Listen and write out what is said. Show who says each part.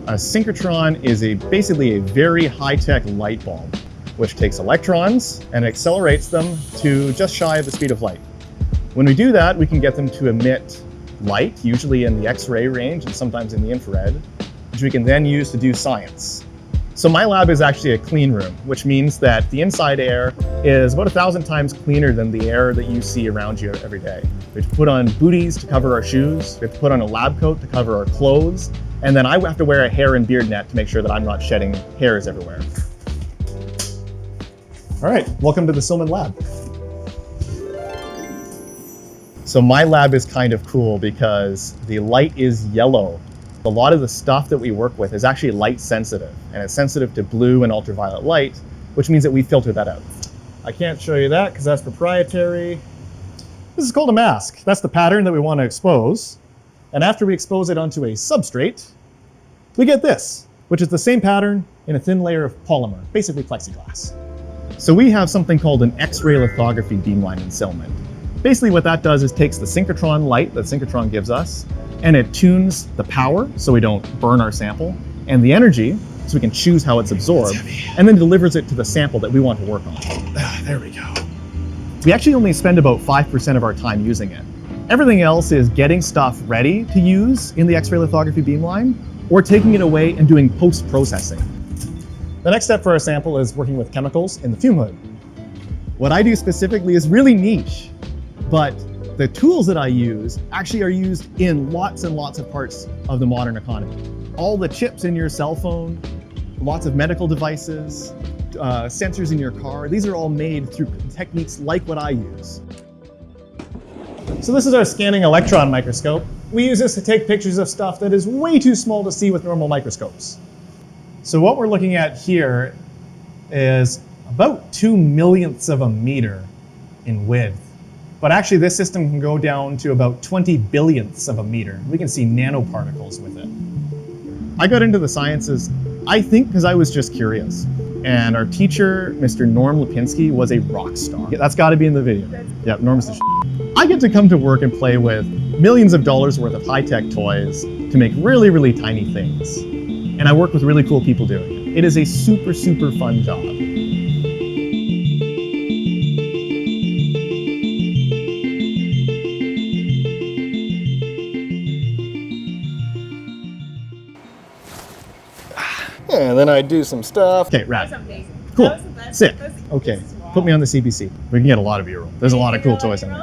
Speaker 1: A synchrotron is basically a very high-tech light bulb, which takes electrons and accelerates them to just shy of the speed of light. When we do that, we can get them to emit light, usually in the X-ray range and sometimes in the infrared, which we can then use to do science. So my lab is actually a clean room, which means that the inside air is about 1,000 times cleaner than the air that you see around you every day. We have to put on booties to cover our shoes, we have to put on a lab coat to cover our clothes, and then I have to wear a hair and beard net to make sure that I'm not shedding hairs everywhere. All right, welcome to the SyLMAND lab. So my lab is kind of cool because the light is yellow. A lot of the stuff that we work with is actually light sensitive, and it's sensitive to blue and ultraviolet light, which means that we filter that out. I can't show you that because that's proprietary. This is called a mask. That's the pattern that we want to expose. And after we expose it onto a substrate, we get this, which is the same pattern in a thin layer of polymer, basically plexiglass. So we have something called an X-ray lithography beamline in SyLMAND. Basically what that does is takes the synchrotron light that synchrotron gives us, and it tunes the power so we don't burn our sample, and the energy so we can choose how it's absorbed, and then delivers it to the sample that we want to work on.
Speaker 2: There we go.
Speaker 1: We actually only spend about 5% of our time using it. Everything else is getting stuff ready to use in the X-ray lithography beamline, or taking it away and doing post-processing. The next step for our sample is working with chemicals in the fume hood. What I do specifically is really niche, but the tools that I use actually are used in lots and lots of parts of the modern economy. All the chips in your cell phone, lots of medical devices, sensors in your car, these are all made through techniques like what I use. So this is our scanning electron microscope. We use this to take pictures of stuff that is way too small to see with normal microscopes. So what we're looking at here is about 2/millionths of a meter in width. But actually this system can go down to about 20 billionths of a meter. We can see nanoparticles with it. I got into the sciences, I think, because I was just curious. And our teacher, Mr. Norm Lipinski, was a rock star. Yeah, that's got to be in the video. Yeah, Norm's the shit. I get to come to work and play with millions of dollars worth of high-tech toys to make really, really tiny things. And I work with really cool people doing it. It is a super, super fun job. And then I do some stuff. Okay, rad.
Speaker 3: That was amazing.
Speaker 1: Cool.
Speaker 3: That was the best.
Speaker 1: Sick. Okay, put me on the CBC. We can get a lot of B-roll. There's a lot of cool toys in there.